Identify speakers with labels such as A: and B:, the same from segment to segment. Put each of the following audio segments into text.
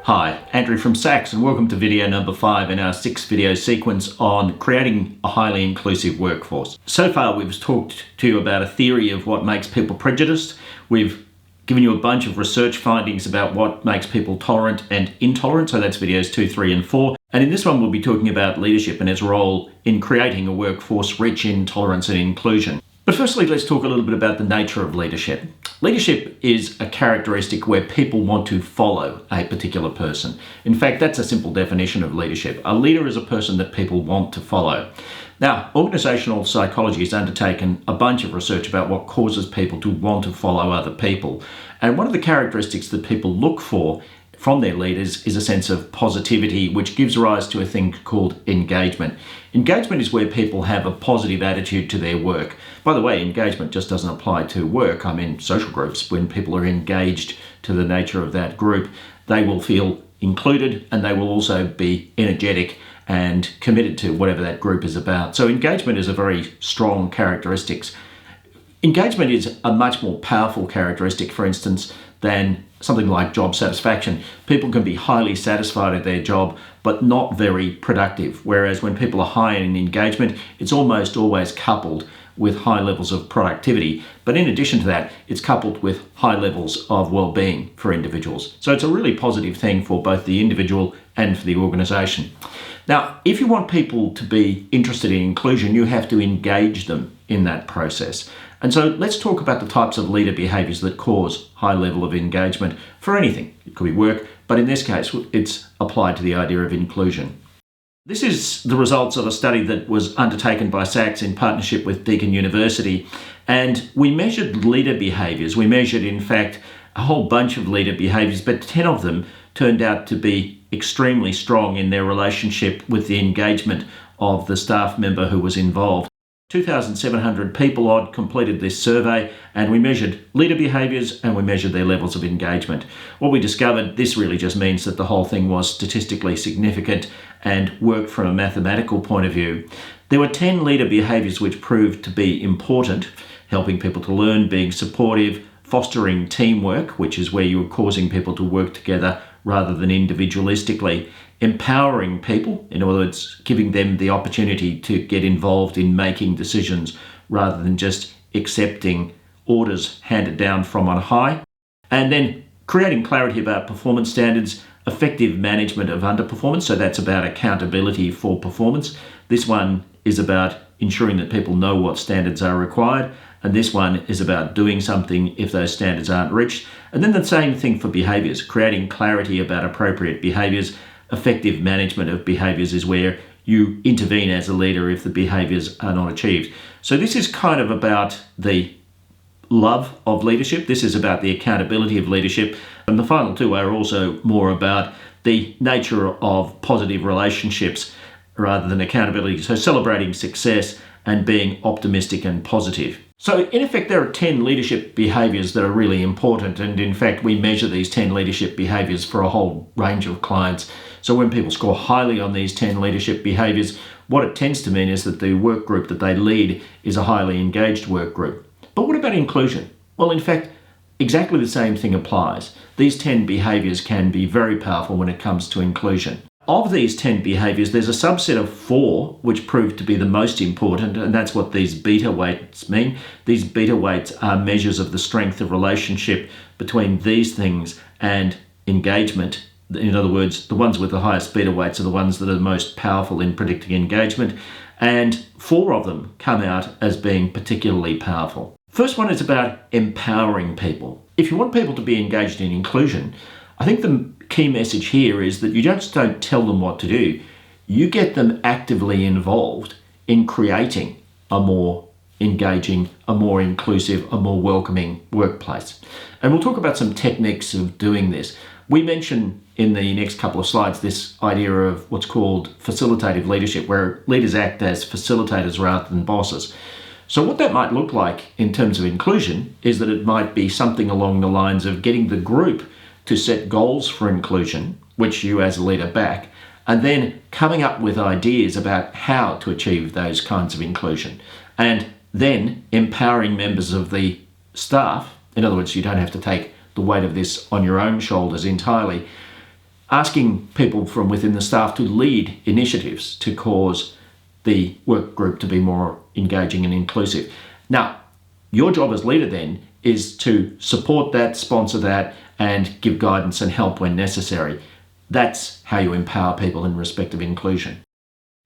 A: Hi, Andrew from SACS, and welcome to video number 5 in our 6-video sequence on creating a highly inclusive workforce. So far we've talked to you about a theory of what makes people prejudiced. We've given you a bunch of research findings about what makes people tolerant and intolerant, so that's videos 2, 3 and 4. And in this one we'll be talking about leadership and its role in creating a workforce rich in tolerance and inclusion. But firstly, let's talk a little bit about the nature of leadership. Leadership is a characteristic where people want to follow a particular person. In fact, that's a simple definition of leadership. A leader is a person that people want to follow. Now, organisational psychology has undertaken a bunch of research about what causes people to want to follow other people. And one of the characteristics that people look for from their leaders is a sense of positivity, which gives rise to a thing called engagement. Engagement is where people have a positive attitude to their work. By the way, engagement just doesn't apply to work. I mean, social groups, when people are engaged to the nature of that group, they will feel included and they will also be energetic and committed to whatever that group is about. So engagement is a very strong characteristic. Engagement is a much more powerful characteristic, for instance, than something like job satisfaction. People can be highly satisfied at their job, but not very productive. Whereas when people are high in engagement, it's almost always coupled with high levels of productivity. But in addition to that, it's coupled with high levels of well-being for individuals. So it's a really positive thing for both the individual and for the organisation. Now, if you want people to be interested in inclusion, you have to engage them in that process. And so let's talk about the types of leader behaviours that cause high level of engagement for anything. It could be work, but in this case, it's applied to the idea of inclusion. This is the results of a study that was undertaken by SACS in partnership with Deakin University. And we measured leader behaviours. We measured, in fact, a whole bunch of leader behaviours, but 10 of them turned out to be extremely strong in their relationship with the engagement of the staff member who was involved. 2,700 people odd completed this survey, and we measured leader behaviours and we measured their levels of engagement. What we discovered, this really just means that the whole thing was statistically significant and worked from a mathematical point of view. There were 10 leader behaviours which proved to be important: helping people to learn, being supportive, fostering teamwork, which is where you are causing people to work together rather than individualistically, empowering people, in other words, giving them the opportunity to get involved in making decisions rather than just accepting orders handed down from on high, and then creating clarity about performance standards, effective management of underperformance, so that's about accountability for performance. This one is about ensuring that people know what standards are required, and this one is about doing something if those standards aren't reached. And then the same thing for behaviours, creating clarity about appropriate behaviours. Effective management of behaviours is where you intervene as a leader if the behaviours are not achieved. So this is kind of about the love of leadership. This is about the accountability of leadership. And the final two are also more about the nature of positive relationships rather than accountability. So celebrating success and being optimistic and positive. So in effect, there are 10 leadership behaviours that are really important. And in fact, we measure these 10 leadership behaviours for a whole range of clients. So when people score highly on these 10 leadership behaviours, what it tends to mean is that the work group that they lead is a highly engaged work group. But what about inclusion? Well, in fact, exactly the same thing applies. These 10 behaviours can be very powerful when it comes to inclusion. Of these 10 behaviours, there's a subset of 4 which proved to be the most important, and that's what these beta weights mean. These beta weights are measures of the strength of relationship between these things and engagement. In other words, the ones with the highest beta weights are the ones that are the most powerful in predicting engagement, and 4 of them come out as being particularly powerful. First one is about empowering people. If you want people to be engaged in inclusion, I think the key message here is that you just don't tell them what to do. You get them actively involved in creating a more engaging, a more inclusive, a more welcoming workplace. And we'll talk about some techniques of doing this. We mention in the next couple of slides this idea of what's called facilitative leadership, where leaders act as facilitators rather than bosses. So what that might look like in terms of inclusion is that it might be something along the lines of getting the group to set goals for inclusion, which you as a leader back, and then coming up with ideas about how to achieve those kinds of inclusion, and then empowering members of the staff. In other words, you don't have to take the weight of this on your own shoulders entirely. asking people from within the staff to lead initiatives to cause the work group to be more engaging and inclusive. Now, your job as leader then is to support that, sponsor that, and give guidance and help when necessary. That's how you empower people in respect of inclusion.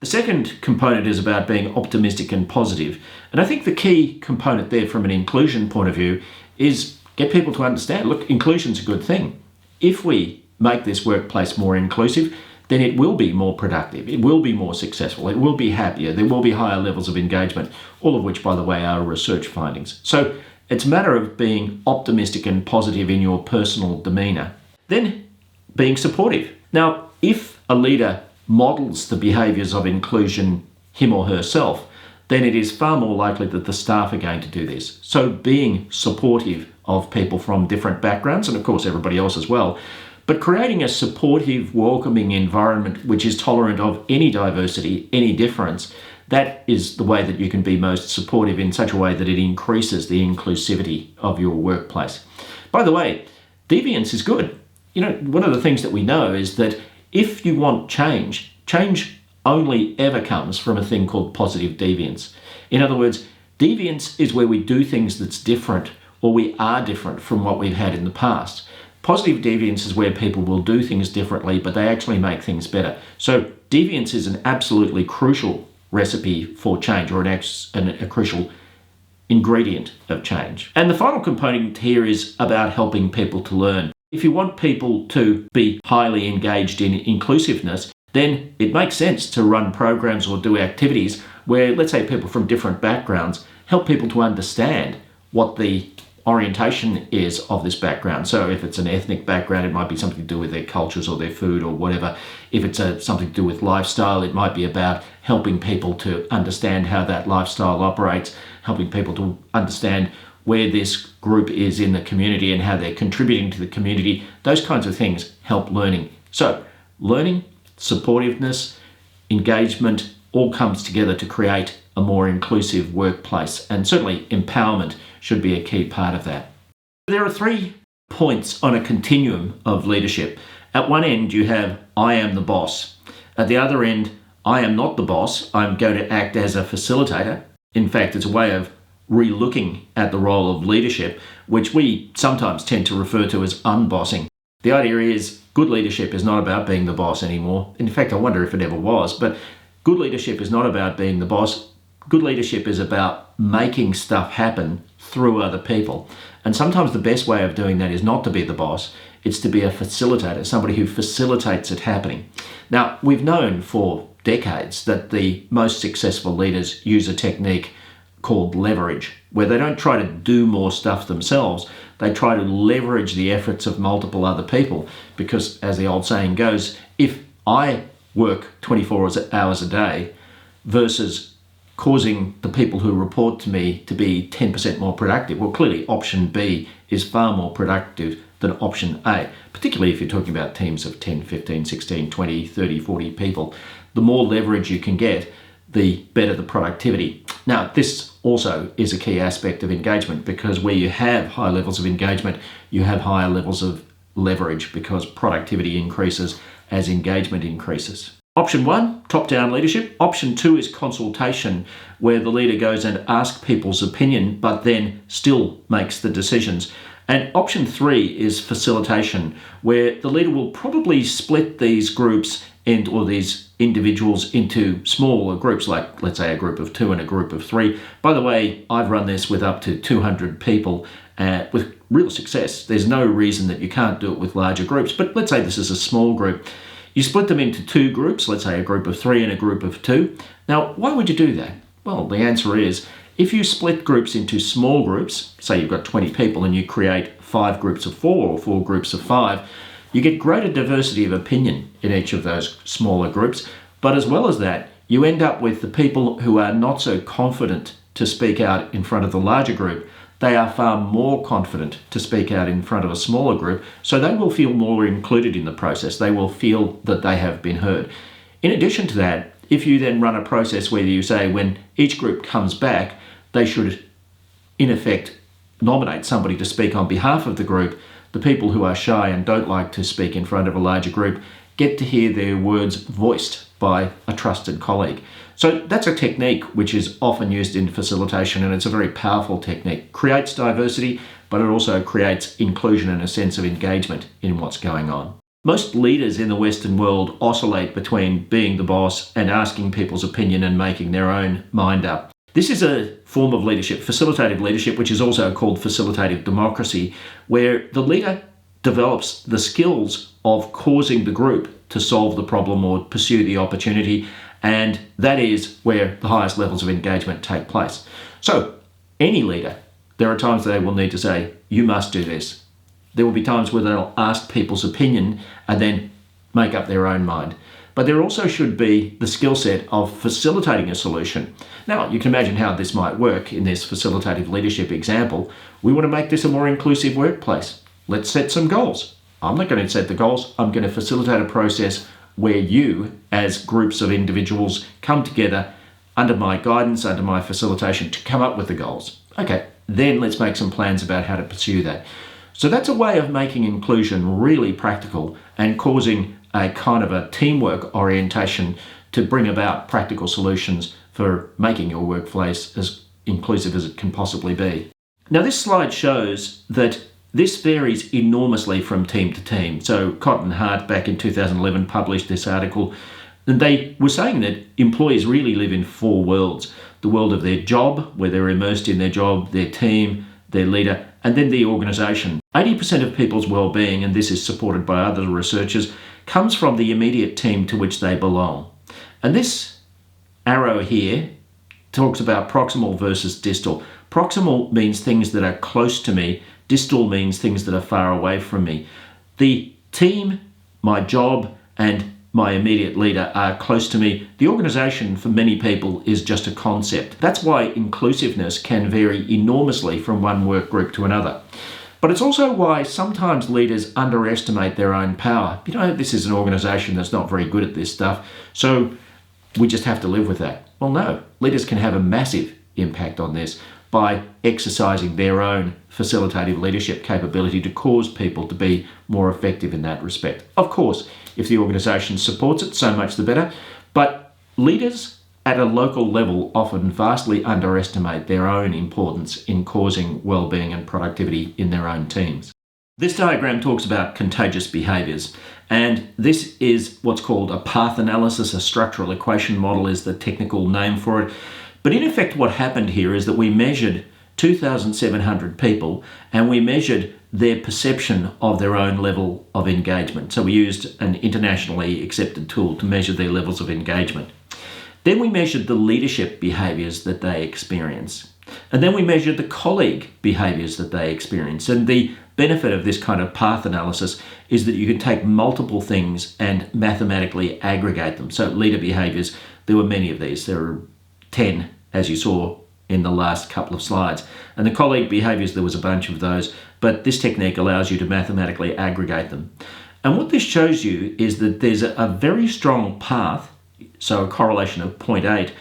A: The second component is about being optimistic and positive. And I think the key component there from an inclusion point of view is get people to understand, look, inclusion's a good thing. If we make this workplace more inclusive, then it will be more productive, it will be more successful, it will be happier, there will be higher levels of engagement, all of which, by the way, are research findings. So it's a matter of being optimistic and positive in your personal demeanour. Then being supportive. Now, if a leader models the behaviours of inclusion him or herself, then it is far more likely that the staff are going to do this. So being supportive of people from different backgrounds, and of course everybody else as well, but creating a supportive, welcoming environment which is tolerant of any diversity, any difference, that is the way that you can be most supportive in such a way that it increases the inclusivity of your workplace. By the way, deviance is good. You know, one of the things that we know is that if you want change, change only ever comes from a thing called positive deviance. In other words, deviance is where we do things that's different, or we are different from what we've had in the past. Positive deviance is where people will do things differently, but they actually make things better. So deviance is an absolutely crucial recipe for change, or a crucial ingredient of change. And the final component here is about helping people to learn. If you want people to be highly engaged in inclusiveness, then it makes sense to run programs or do activities where, let's say, people from different backgrounds help people to understand what the orientation is of this background. So if it's an ethnic background, it might be something to do with their cultures or their food or whatever. If it's something to do with lifestyle, it might be about helping people to understand how that lifestyle operates, helping people to understand where this group is in the community and how they're contributing to the community. Those kinds of things help learning. So learning, supportiveness, engagement, all comes together to create a more inclusive workplace, and certainly empowerment should be a key part of that. There are 3 points on a continuum of leadership. At one end you have I am the boss. At the other end, I am not the boss, I'm going to act as a facilitator. In fact, it's a way of re-looking at the role of leadership, which we sometimes tend to refer to as unbossing. The idea is good leadership is not about being the boss anymore. In fact, I wonder if it ever was, but good leadership is not about being the boss. Good leadership is about making stuff happen through other people. And sometimes the best way of doing that is not to be the boss, it's to be a facilitator, somebody who facilitates it happening. Now, we've known for decades that the most successful leaders use a technique called leverage, where they don't try to do more stuff themselves, they try to leverage the efforts of multiple other people, because as the old saying goes, if I work 24 hours a day versus causing the people who report to me to be 10% more productive, well, clearly option B is far more productive than option A, particularly if you're talking about teams of 10, 15, 16, 20, 30, 40 people. The more leverage you can get, the better the productivity. Now, this also is a key aspect of engagement, because where you have high levels of engagement, you have higher levels of leverage, because productivity increases as engagement increases. Option 1, top-down leadership. Option 2 is consultation, where the leader goes and asks people's opinion, but then still makes the decisions. And option 3 is facilitation, where the leader will probably split these groups or these individuals into smaller groups, like let's say a group of 2 and a group of 3. By the way, I've run this with up to 200 people with real success. There's no reason that you can't do it with larger groups, but let's say this is a small group. You split them into 2 groups, let's say a group of 3 and a group of 2. Now, why would you do that? Well, the answer is, if you split groups into small groups, say you've got 20 people and you create 5 groups of 4 or 4 groups of 5, you get greater diversity of opinion in each of those smaller groups. But as well as that, you end up with the people who are not so confident to speak out in front of the larger group. They are far more confident to speak out in front of a smaller group, so they will feel more included in the process. They will feel that they have been heard. In addition to that, if you then run a process where you say when each group comes back, they should, in effect, nominate somebody to speak on behalf of the group, the people who are shy and don't like to speak in front of a larger group get to hear their words voiced by a trusted colleague. So that's a technique which is often used in facilitation, and it's a very powerful technique. Creates diversity, but it also creates inclusion and a sense of engagement in what's going on. Most leaders in the Western world oscillate between being the boss and asking people's opinion and making their own mind up. This is a form of leadership, facilitative leadership, which is also called facilitative democracy, where the leader develops the skills of causing the group to solve the problem or pursue the opportunity, and that is where the highest levels of engagement take place. So, any leader, there are times they will need to say, you must do this. There will be times where they'll ask people's opinion and then make up their own mind. But there also should be the skill set of facilitating a solution. Now, you can imagine how this might work in this facilitative leadership example. We want to make this a more inclusive workplace. Let's set some goals. I'm not going to set the goals. I'm going to facilitate a process where you, as groups of individuals, come together under my guidance, under my facilitation, to come up with the goals. Okay, then let's make some plans about how to pursue that. So that's a way of making inclusion really practical and causing a kind of a teamwork orientation to bring about practical solutions for making your workplace as inclusive as it can possibly be. Now, this slide shows that this varies enormously from team to team. So Cotton Hart back in 2011 published this article, and they were saying that employees really live in four worlds: the world of their job, where they're immersed in their job, their team, their leader, and then the organisation. 80% of people's well-being, and this is supported by other researchers, comes from the immediate team to which they belong. And this arrow here talks about proximal versus distal. Proximal means things that are close to me. Distal means things that are far away from me. The team, my job, and my immediate leader are close to me. The organisation for many people is just a concept. That's why inclusiveness can vary enormously from one work group to another. But it's also why sometimes leaders underestimate their own power. You know, this is an organisation that's not very good at this stuff, so we just have to live with that. Well, no, leaders can have a massive impact on this by exercising their own facilitative leadership capability to cause people to be more effective in that respect. Of course, if the organisation supports it, so much the better, but leaders at a local level often vastly underestimate their own importance in causing well-being and productivity in their own teams. This diagram talks about contagious behaviours, and this is what's called a path analysis. A structural equation model is the technical name for it. But in effect, what happened here is that we measured 2,700 people and we measured their perception of their own level of engagement. So we used an internationally accepted tool to measure their levels of engagement. Then we measured the leadership behaviours that they experience. And then we measured the colleague behaviours that they experience. And the benefit of this kind of path analysis is that you can take multiple things and mathematically aggregate them. So leader behaviours, there were many of these. There are 10, as you saw in the last couple of slides. And the colleague behaviours, there was a bunch of those, but this technique allows you to mathematically aggregate them. And what this shows you is that there's a very strong path, so a correlation of 0.8,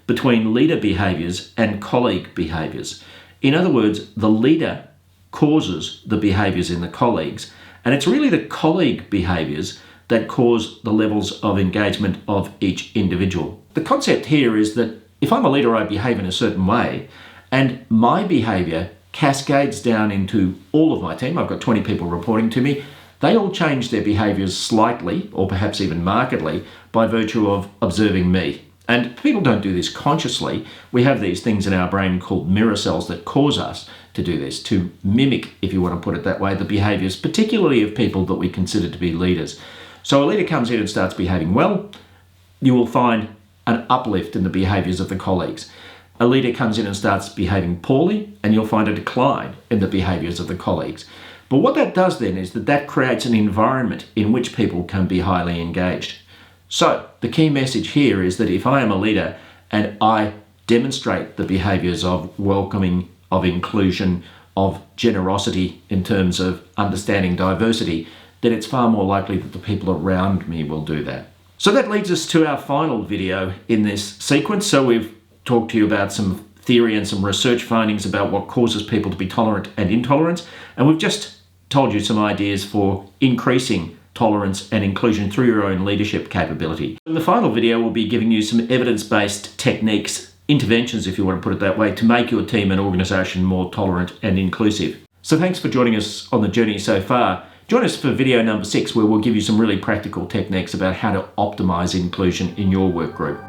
A: between leader behaviours and colleague behaviours. In other words, the leader causes the behaviours in the colleagues, and it's really the colleague behaviours that cause the levels of engagement of each individual. The concept here is that if I'm a leader, I behave in a certain way, and my behaviour cascades down into all of my team. I've got 20 people reporting to me. They all change their behaviours slightly, or perhaps even markedly, by virtue of observing me. And people don't do this consciously. We have these things in our brain called mirror cells that cause us to do this, to mimic, if you want to put it that way, the behaviours, particularly of people that we consider to be leaders. So a leader comes in and starts behaving well, you will find an uplift in the behaviours of the colleagues. A leader comes in and starts behaving poorly, and you'll find a decline in the behaviours of the colleagues. But what that does then is that creates an environment in which people can be highly engaged. So the key message here is that if I am a leader and I demonstrate the behaviours of welcoming, of inclusion, of generosity in terms of understanding diversity, then it's far more likely that the people around me will do that. So that leads us to our final video in this sequence. So we've talked to you about some theory and some research findings about what causes people to be tolerant and intolerant, and we've just told you some ideas for increasing tolerance and inclusion through your own leadership capability. In the final video, we'll be giving you some evidence-based techniques, interventions if you want to put it that way, to make your team and organisation more tolerant and inclusive. So thanks for joining us on the journey so far. Join us for video number 6, where we'll give you some really practical techniques about how to optimise inclusion in your work group.